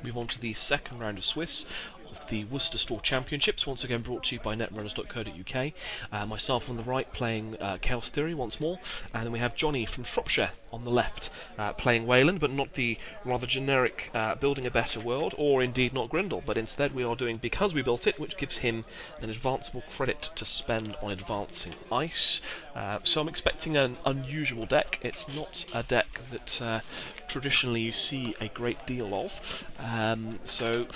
Move on to the second round of Swiss of the Worcester Store Championships, once again brought to you by Netrunners.co.uk. Myself on the right playing Chaos Theory once more, and then we have Johnny from Shropshire on the left playing Weyland, but not the rather generic Building a Better World, or indeed not Grindel, but instead we are doing Because We Built It, which gives him an advanceable credit to spend on advancing ice. So I'm expecting an unusual deck. It's not a deck that traditionally you see a great deal of. So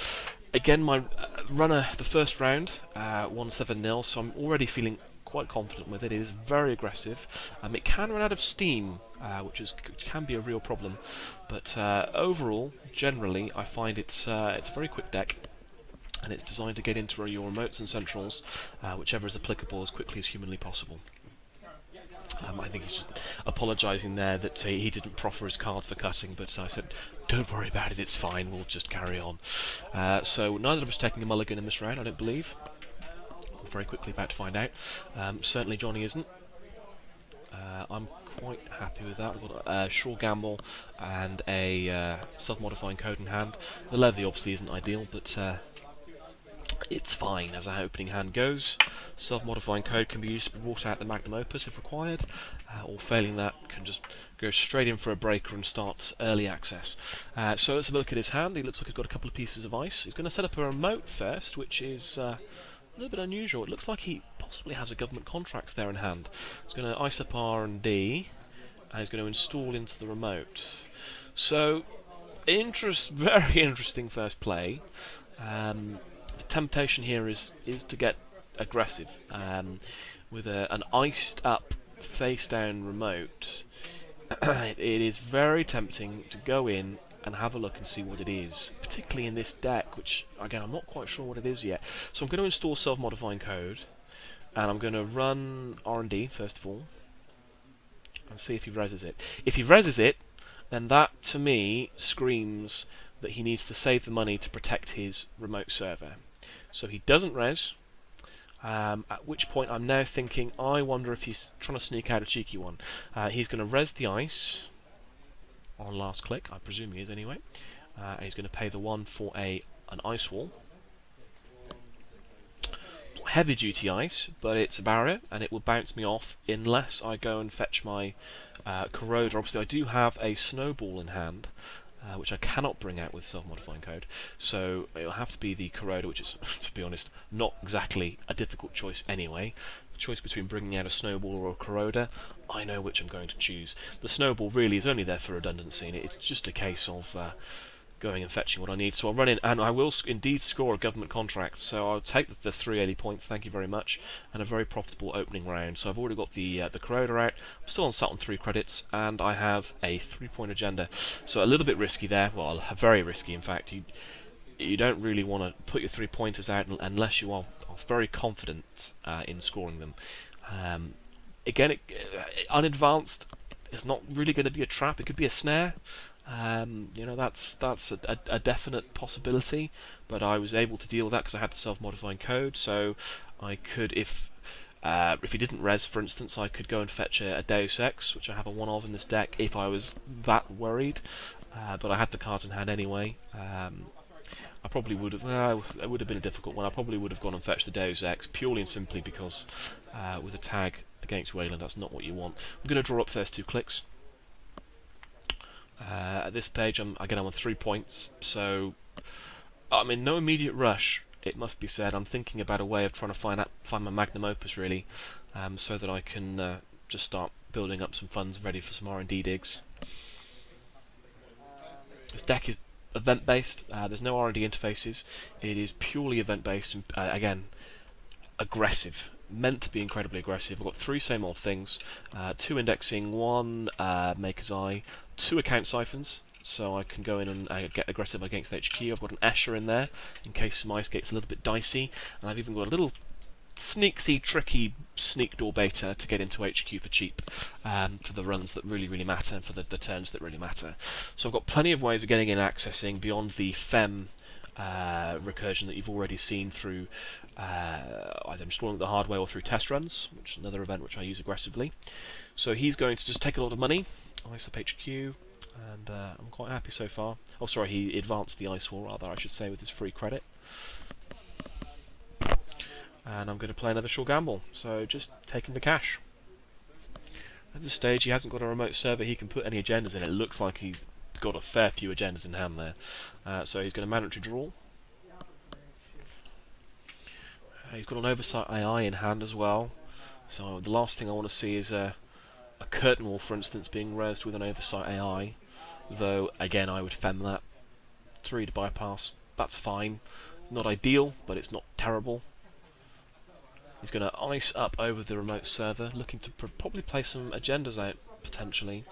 again, my runner the first round won 7-0, so I'm already feeling quite confident with it. It is very aggressive. It can run out of steam, which can be a real problem. But overall, generally, I find it's a very quick deck, and it's designed to get into your remotes and centrals, whichever is applicable, as quickly as humanly possible. I think he's just apologising there that he didn't proffer his cards for cutting, but I said, don't worry about it, it's fine, we'll just carry on. So neither of us taking a mulligan in this round, I don't believe. I'm very quickly about to find out. Certainly Johnny isn't. I'm quite happy with that. I've got a Sure Gamble and a self-modifying code in hand. The levy obviously isn't ideal, but it's fine as our opening hand goes. Self-modifying code can be used to brought out the magnum opus if required, or failing that, can just go straight in for a breaker and start early access. So let's have a look at his hand. He looks like he's got a couple of pieces of ice. He's going to set up a remote first, which is a little bit unusual. It looks like he possibly has a government contracts there in hand. He's going to ice up R&D, and he's going to install into the remote. So, very interesting first play. The temptation here is to get aggressive with an iced up face down remote. It is very tempting to go in and have a look and see what it is, particularly in this deck, which again I'm not quite sure what it is yet. So I'm going to install self-modifying code, and I'm going to run R&D first of all and see if he reses it. If he reses it, then that to me screams that he needs to save the money to protect his remote server. So he doesn't res, at which point I'm now thinking, I wonder if he's trying to sneak out a cheeky one. He's going to res the ice on last click, I presume he is anyway. He's going to pay the 1 for an ice wall. Heavy duty ice, but it's a barrier, and it will bounce me off unless I go and fetch my corroder. Obviously I do have a snowball in hand, which I cannot bring out with self-modifying code, so it'll have to be the corroder, which is, to be honest, not exactly a difficult choice anyway. The choice between bringing out a snowball or a corroder, I know which I'm going to choose. The snowball really is only there for redundancy, and it's just a case of going and fetching what I need. So I'll run in, and I will indeed score a government contract, so I'll take the 380 points, thank you very much, and a very profitable opening round. So I've already got the corroder out, I'm still on sat on 3 credits, and I have a 3-point agenda. So a little bit risky there, well, very risky in fact. You don't really want to put your 3-pointers out unless you are very confident in scoring them. Again, unadvanced is not really going to be a trap, it could be a snare. You know, that's a definite possibility, but I was able to deal with that because I had the self-modifying code, so I could, if he didn't res, for instance, I could go and fetch a Deus Ex, which I have a 1 of in this deck, if I was that worried, but I had the cards in hand anyway. I probably would have, it would have been a difficult one. I probably would have gone and fetched the Deus Ex, purely and simply because with a tag against Weyland, that's not what you want. I'm going to draw up first 2 clicks. At this page, I'm on 3 points, so I'm in no immediate rush, it must be said. I'm thinking about a way of trying to find my magnum opus, really, so that I can just start building up some funds ready for some R&D digs. This deck is event-based, there's no R&D interfaces, it is purely event-based, and again, aggressive. Meant to be incredibly aggressive. I've got 3 same old things, 2 indexing, 1 Maker's Eye, 2 account siphons, so I can go in and get aggressive against HQ. I've got an Escher in there, in case some ice gets a little bit dicey, and I've even got a little sneaky, tricky sneak door beta to get into HQ for cheap, for the runs that really matter, and for the turns that really matter. So I've got plenty of ways of getting in accessing beyond the FEM recursion that you've already seen through either installing the hardware or through test runs, which is another event which I use aggressively. So he's going to just take a lot of money, ice up HQ, and I'm quite happy so far. Oh, sorry, he advanced the ice wall, rather, I should say, with his free credit. And I'm going to play another short gamble, so just taking the cash. At this stage, he hasn't got a remote server he can put any agendas in. It looks like he's got a fair few agendas in hand there. So he's going to mandatory draw. He's got an oversight AI in hand as well. So the last thing I want to see is a curtain wall, for instance, being raised with an oversight AI. Though, again, I would fem that. 3 to bypass. That's fine. It's not ideal, but it's not terrible. He's going to ice up over the remote server, looking to probably play some agendas out, potentially.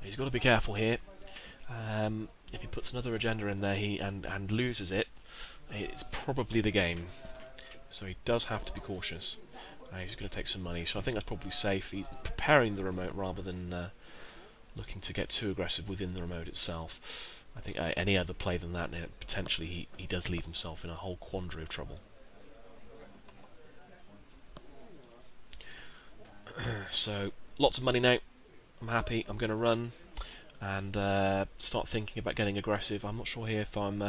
He's got to be careful here. If he puts another agenda in there and loses it, it's probably the game. So he does have to be cautious. He's going to take some money, so I think that's probably safe. He's preparing the remote rather than looking to get too aggressive within the remote itself. I think any other play than that, potentially he does leave himself in a whole quandary of trouble. So, lots of money now. I'm happy. I'm going to run and start thinking about getting aggressive. I'm not sure here if I'm...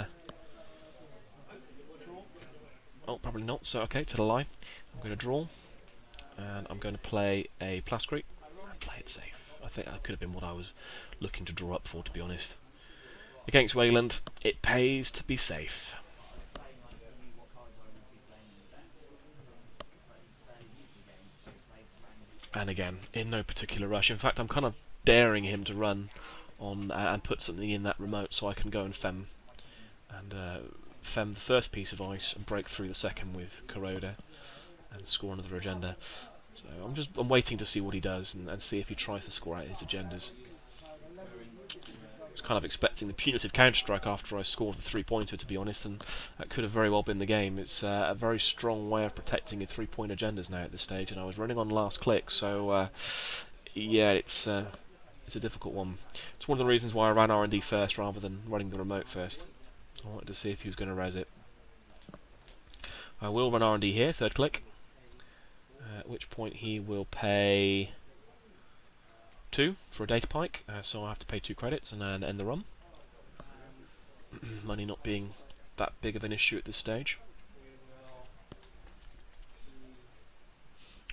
Oh, probably not. So, okay, to the lie. I'm going to draw. And I'm going to play a Plascrete and play it safe. I think that could have been what I was looking to draw up for, to be honest. Against Weyland, it pays to be safe. And again, in no particular rush. In fact, I'm kind of daring him to run on and put something in that remote so I can go and fem the first piece of ice and break through the second with Corroder and score another agenda. So I'm waiting to see what he does and see if he tries to score out his agendas. I was kind of expecting the punitive counter-strike after I scored the 3-pointer, to be honest, and that could have very well been the game. It's a very strong way of protecting your 3-point agendas now at this stage, and I was running on last click, so yeah, it's a difficult one. It's one of the reasons why I ran R&D first rather than running the remote first. I wanted to see if he was going to res it. I will run R&D here, third click, at which point he will pay 2 for a data pike, so I have to pay 2 credits and then end the run. Money not being that big of an issue at this stage.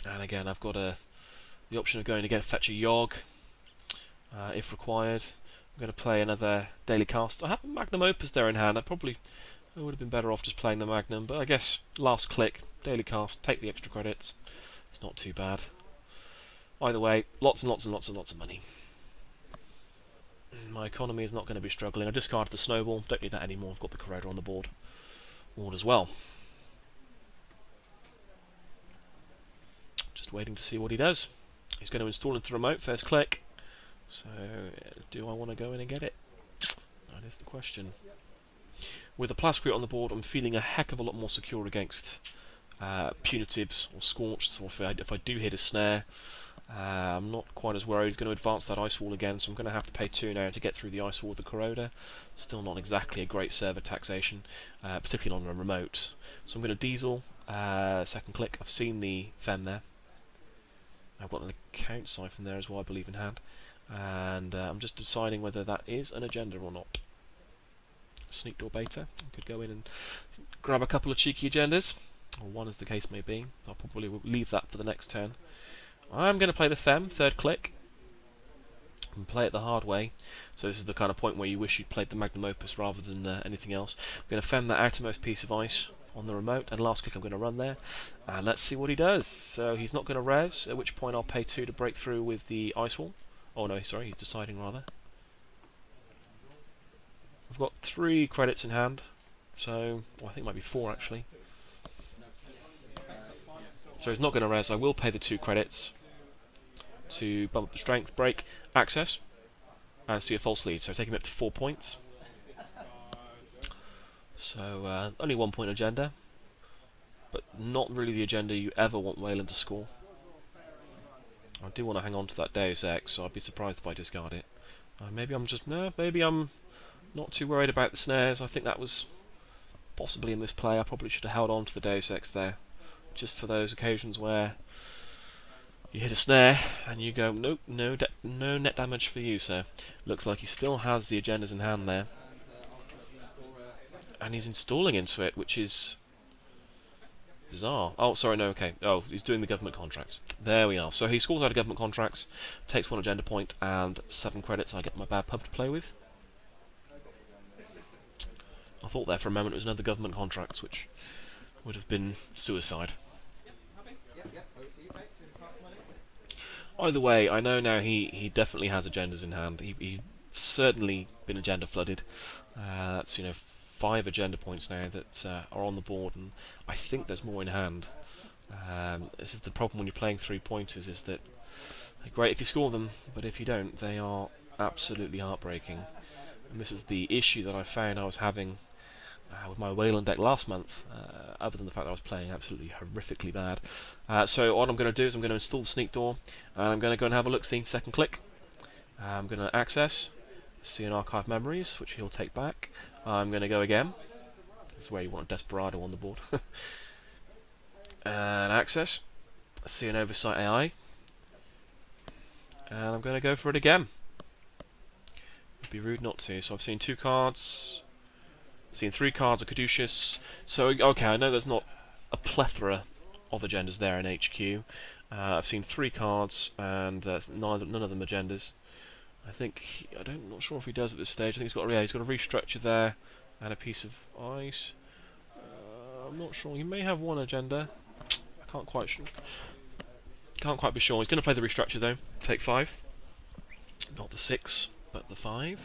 And again, I've got the option of going to fetch a Yogg, if required. I'm going to play another daily cast. I have a Magnum Opus there in hand. I would have been better off just playing the Magnum, but I guess last click, daily cast, take the extra credits. It's not too bad. Either way, lots and lots and lots and lots of money. My economy is not going to be struggling. I discarded the snowball, don't need that anymore. I've got the Corroder on the board as well. Just waiting to see what he does. He's going to install into the remote, first click. So, do I want to go in and get it? That is the question. With a Plascrete on the board, I'm feeling a heck of a lot more secure against punitives or scorched. So if I do hit a snare, I'm not quite as worried. He's going to advance that ice wall again, so I'm going to have to pay 2 now to get through the ice wall with the Corroder. Still not exactly a great server taxation, particularly on a remote. So I'm going to diesel, second click. I've seen the fem there. I've got an account siphon there as well, I believe, in hand. And I'm just deciding whether that is an agenda or not. Sneak door beta. I could go in and grab a couple of cheeky agendas, or one as the case may be. I'll probably leave that for the next turn. I'm going to play the fem, third click, and play it the hard way. So this is the kind of point where you wish you'd played the Magnum Opus rather than anything else. I'm going to fem that outermost piece of ice on the remote, and last click I'm going to run there, and let's see what he does. So he's not going to res, at which point I'll pay 2 to break through with the ice wall. Oh no, sorry, he's deciding rather. I've got 3 credits in hand, so I think it might be 4 actually. So he's not going to res. I will pay the 2 credits to bump up the strength, break, access, and see a false lead. So taking him up to 4 points. So only 1 point agenda, but not really the agenda you ever want Weyland to score. I do want to hang on to that Deus Ex, so I'd be surprised if I discard it. Maybe I'm not too worried about the snares. I think that was possibly a misplay. I probably should have held on to the Deus Ex there, just for those occasions where You hit a snare, and you go, nope, no net damage for you, sir. Looks like he still has the agendas in hand there. And he's installing into it, which is bizarre. Oh, sorry, no, okay. Oh, he's doing the government contracts. There we are. So he scores out of government contracts, takes 1 agenda point, and 7 credits. I get my bad pub to play with. I thought there for a moment it was another government contracts, which would have been suicide. Either way, I know now he definitely has agendas in hand. He's certainly been agenda flooded. That's 5 agenda points now that are on the board, and I think there's more in hand. This is the problem when you're playing 3-pointers, is that they're great if you score them, but if you don't, they are absolutely heartbreaking. And this is the issue that I found I was having with my Weyland deck last month, other than the fact that I was playing absolutely horrifically bad. So what I'm going to do is I'm going to install the sneak door, and I'm going to go and have a look-see, second click. I'm going to access, see an archive memories, which he'll take back. I'm going to go again. This is where you want a Desperado on the board. And access, see an oversight AI, and I'm going to go for it again. It'd be rude not to. So I've seen 2 cards. Seen 3 cards of Caduceus. So, okay, I know there's not a plethora of agendas there in HQ. I've seen 3 cards, and none of them agendas. I'm not sure if he does at this stage. I think he's got a restructure there, and a piece of ice. I'm not sure. He may have 1 agenda. I can't quite be sure. He's going to play the restructure though. Take 5. Not the 6, but the 5.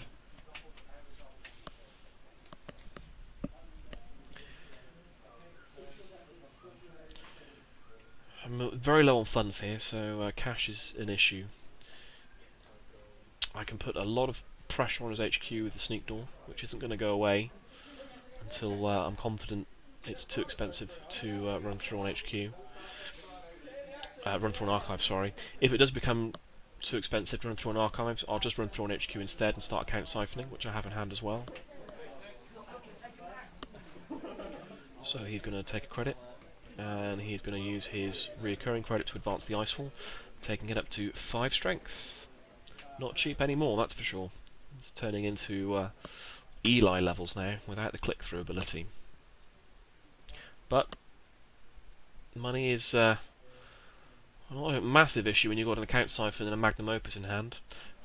I'm very low on funds here, so cash is an issue. I can put a lot of pressure on his HQ with the sneak door, which isn't going to go away until I'm confident it's too expensive to run through on HQ. Run through an archive, sorry. If it does become too expensive to run through an archives, I'll just run through an HQ instead and start account siphoning, which I have in hand as well. So he's going to take a credit, and he's going to use his reoccurring credit to advance the ice wall, taking it up to 5 strength. Not cheap anymore, that's for sure. It's turning into Eli levels now, without the click-through ability. But money is not a massive issue when you've got an account siphon and a magnum opus in hand.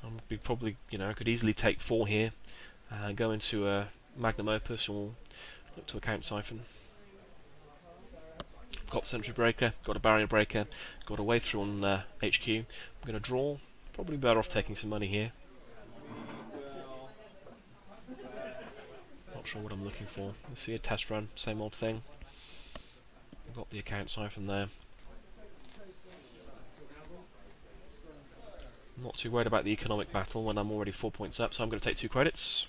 I could easily take 4 here, go into a magnum opus, or look to account siphon. Got the sentry breaker, got a barrier breaker, got a way through on HQ. I'm going to draw. Probably better off taking some money here. Not sure what I'm looking for. Let's see a test run, same old thing. I've got the account siphon there. Not too worried about the economic battle when I'm already 4 points up, so I'm going to take 2 credits.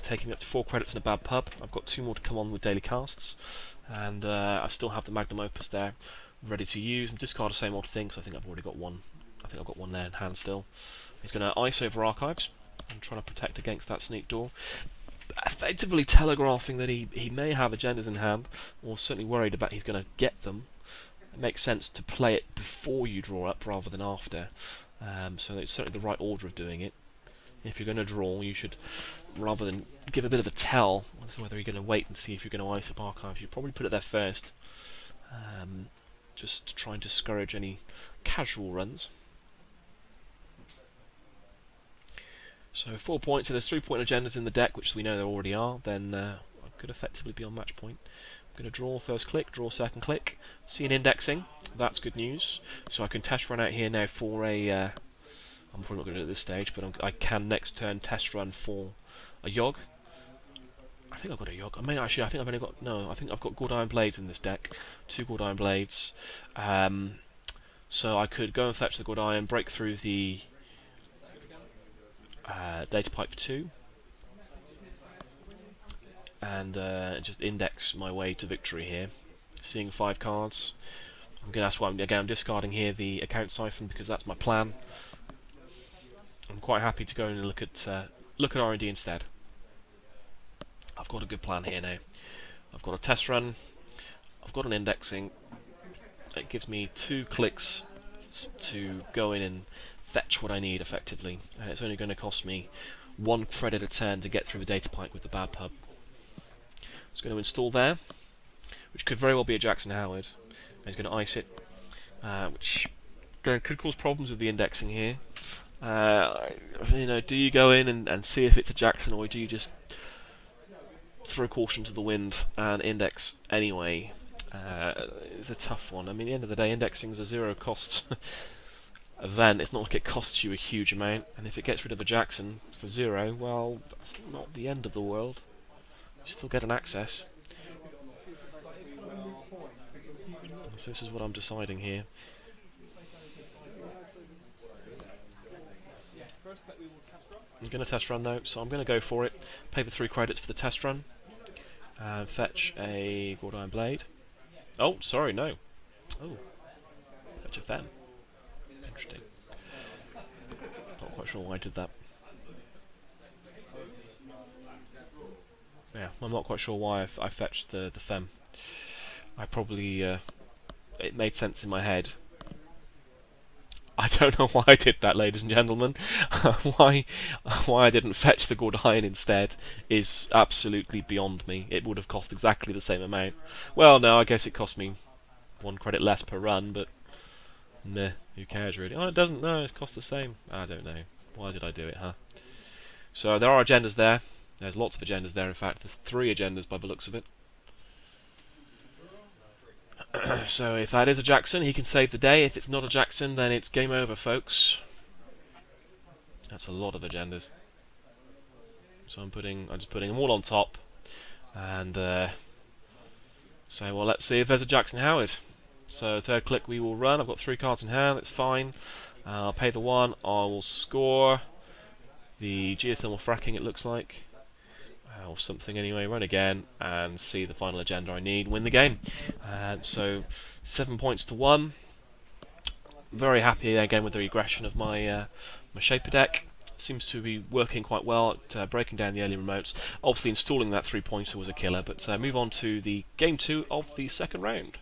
Taking up to 4 credits in a bad pub. I've got 2 more to come on with daily casts, and I still have the magnum opus there, ready to use. And discard the same old thing, so I think I've already got 1. I think I've got 1 there in hand still. He's going to ice over archives and trying to protect against that sneak door, effectively telegraphing that he may have agendas in hand, or certainly worried about he's going to get them. It makes sense to play it before you draw up rather than after. So it's certainly the right order of doing it. If you're going to draw, you should, rather than give a bit of a tell as to whether you're going to wait and see if you're going to ice up archives, you probably put it there first, just to try and discourage any casual runs. So 4 points, so there's 3-point agendas in the deck, which we know there already are, then I could effectively be on match point. I'm going to draw first click, draw second click, see an indexing, that's good news. So I can test run out here now for a, I'm probably not going to do it at this stage, but I can next turn test run for a Yogg. I think I've got a Yogg. I think I've only got, no, I think I've got Good Iron Blades in this deck. 2 Good Iron Blades. So I could go and fetch the Good Iron, break through the data pipe for 2, and just index my way to victory here. Seeing 5 cards. That's why I'm discarding here the account siphon, because that's my plan. I'm quite happy to go and look at R&D instead. I've got a good plan here now. I've got a test run. I've got an indexing. It gives me 2 clicks to go in and fetch what I need effectively, and it's only going to cost me 1 credit a turn to get through the data pipe with the bad pub. It's going to install there, which could very well be a Jackson Howard. He's going to ice it, which could cause problems with the indexing here. Do you go in and see if it's a Jackson, or do you just throw caution to the wind and index anyway? It's a tough one. I mean, at the end of the day, indexing is a zero cost event. It's not like it costs you a huge amount, and if it gets rid of a Jackson for 0, well, that's not the end of the world. You still get an access. So this is what I'm deciding here. I'm going to test run though, so I'm going to go for it. Pay the 3 credits for the test run. And fetch a Gold Iron Blade. Oh, sorry, no. Oh. Fetch a Fem. Interesting. Not quite sure why I did that. Yeah, I'm not quite sure why I fetched the Fem. I probably... it made sense in my head. I don't know why I did that, ladies and gentlemen. why I didn't fetch the Gold Iron instead is absolutely beyond me. It would have cost exactly the same amount. Well, no, I guess it cost me 1 credit less per run, but meh, who cares really? Oh, it doesn't, no, it costs the same. I don't know. Why did I do it, huh? So there are agendas there. There's lots of agendas there, in fact. There's 3 agendas by the looks of it. So if that is a Jackson, he can save the day. If it's not a Jackson, then it's game over, folks. That's a lot of agendas. So I'm just putting them all on top, and say, well, let's see if there's a Jackson Howard. So 3rd click we will run. I've got 3 cards in hand. That's fine. I'll pay the 1. I will score the geothermal fracking. It looks like. Or something anyway, run again and see the final agenda I need, win the game. So 7 points to 1. Very happy again with the regression of my Shaper deck. Seems to be working quite well at breaking down the early remotes. Obviously installing that 3-pointer was a killer, but move on to the game 2 of the second round.